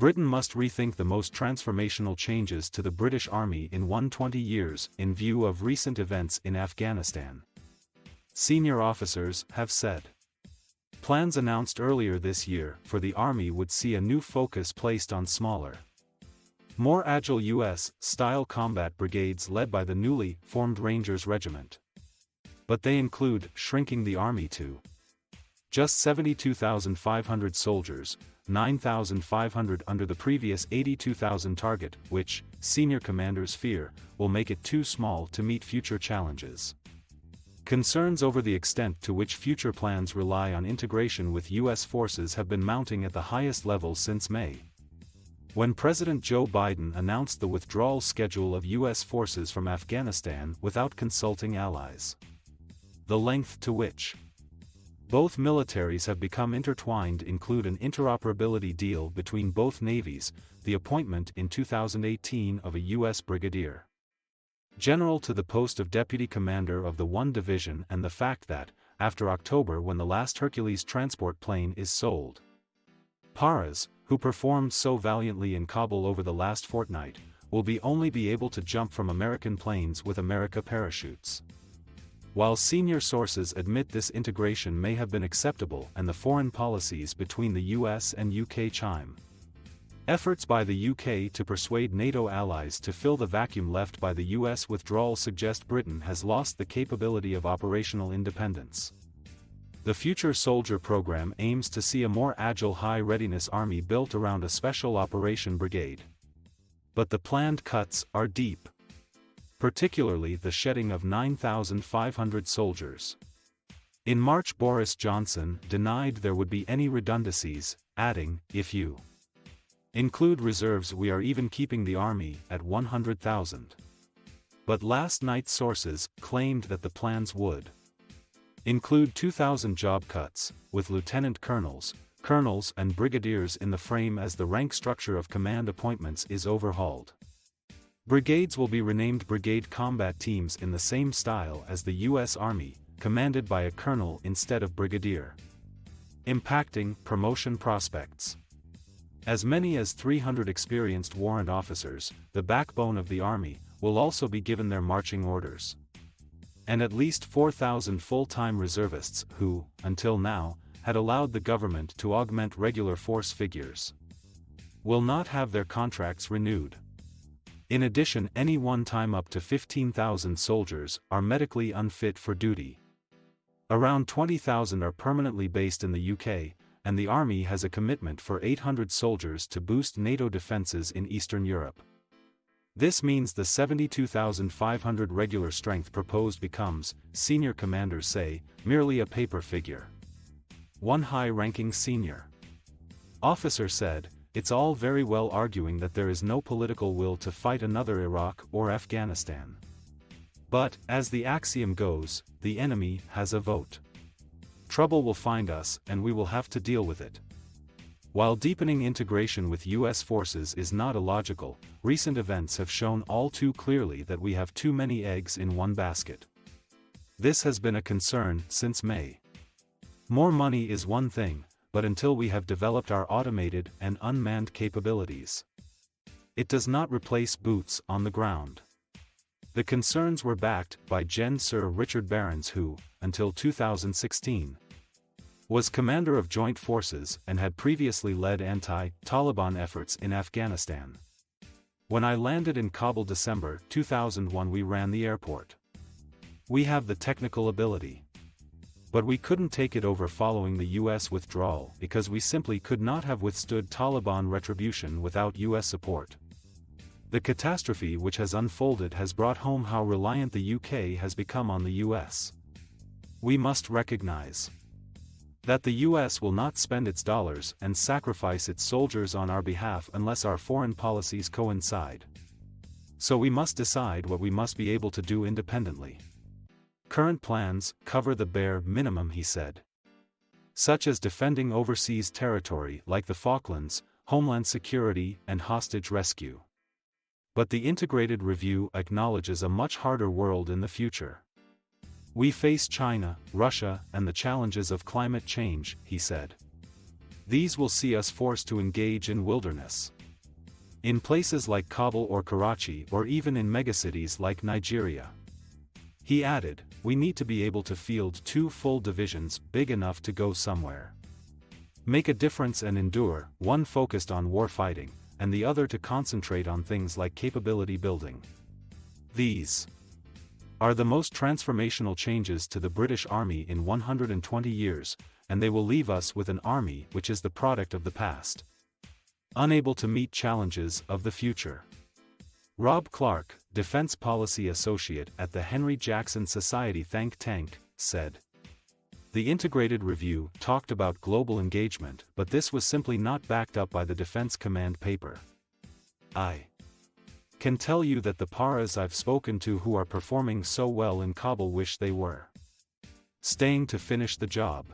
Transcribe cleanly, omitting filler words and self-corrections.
Britain must rethink the most transformational changes to the British Army in 120 years in view of recent events in Afghanistan. Senior officers have said. Plans announced earlier this year for the Army would see a new focus placed on smaller, more agile US-style combat brigades led by the newly formed Rangers Regiment. But they include shrinking the Army to just 72,500 soldiers, 9,500 under the previous 82,000 target, which, senior commanders fear, will make it too small to meet future challenges. Concerns over the extent to which future plans rely on integration with U.S. forces have been mounting at the highest level since May, when President Joe Biden announced the withdrawal schedule of U.S. forces from Afghanistan without consulting allies. The length to which both militaries have become intertwined include an interoperability deal between both navies, the appointment in 2018 of a U.S. brigadier general to the post of deputy commander of the 1 Division, and the fact that, after October when the last Hercules transport plane is sold, Paras, who performed so valiantly in Kabul over the last fortnight, will only be able to jump from American planes with America parachutes. While senior sources admit this integration may have been acceptable and the foreign policies between the US and UK chime, efforts by the UK to persuade NATO allies to fill the vacuum left by the US withdrawal suggest Britain has lost the capability of operational independence. The Future Soldier program aims to see a more agile high-readiness army built around a special operation brigade. But the planned cuts are deep, particularly the shedding of 9,500 soldiers. In March, Boris Johnson denied there would be any redundancies, adding, "If you include reserves, we are even keeping the army at 100,000. But last night sources claimed that the plans would include 2,000 job cuts, with lieutenant colonels, and brigadiers in the frame as the rank structure of command appointments is overhauled. Brigades will be renamed brigade combat teams in the same style as the U.S. Army, commanded by a colonel instead of brigadier, impacting promotion prospects. As many as 300 experienced warrant officers, the backbone of the Army, will also be given their marching orders. And at least 4,000 full-time reservists who, until now, had allowed the government to augment regular force figures, will not have their contracts renewed. In addition, any one time up to 15,000 soldiers are medically unfit for duty. Around 20,000 are permanently based in the UK, and the Army has a commitment for 800 soldiers to boost NATO defences in Eastern Europe. This means the 72,500 regular strength proposed becomes, senior commanders say, merely a paper figure. One high-ranking senior officer said, "It's all very well arguing that there is no political will to fight another Iraq or Afghanistan. But, as the axiom goes, the enemy has a vote. Trouble will find us and we will have to deal with it." While deepening integration with U.S. forces is not illogical, recent events have shown all too clearly that we have too many eggs in one basket. This has been a concern since May. More money is one thing, but until we have developed our automated and unmanned capabilities, it does not replace boots on the ground. The concerns were backed by Gen. Sir Richard Barrons, who, until 2016, was commander of Joint Forces and had previously led anti-Taliban efforts in Afghanistan. "When I landed in Kabul December 2001, we ran the airport. We have the technical ability. But we couldn't take it over following the U.S. withdrawal because we simply could not have withstood Taliban retribution without U.S. support." The catastrophe which has unfolded has brought home how reliant the UK has become on the US. We must recognize that the US will not spend its dollars and sacrifice its soldiers on our behalf unless our foreign policies coincide. So we must decide what we must be able to do independently. Current plans cover the bare minimum, he said, such as defending overseas territory like the Falklands, homeland security, and hostage rescue. But the integrated review acknowledges a much harder world in the future. "We face China, Russia, and the challenges of climate change," he said. These will see us forced to engage in wilderness. In places like Kabul or Karachi, or even in megacities like Nigeria. He added, we need to be able to field 2 full divisions big enough to go somewhere. Make a difference and endure, one focused on warfighting, and the other to concentrate on things like capability building. These are the most transformational changes to the British Army in 120 years, and they will leave us with an army which is the product of the past, unable to meet challenges of the future. Rob Clark, Defense Policy Associate at the Henry Jackson Society think tank, said, the integrated review talked about global engagement, but this was simply not backed up by the Defense Command paper. I can tell you that the paras I've spoken to who are performing so well in Kabul wish they were staying to finish the job.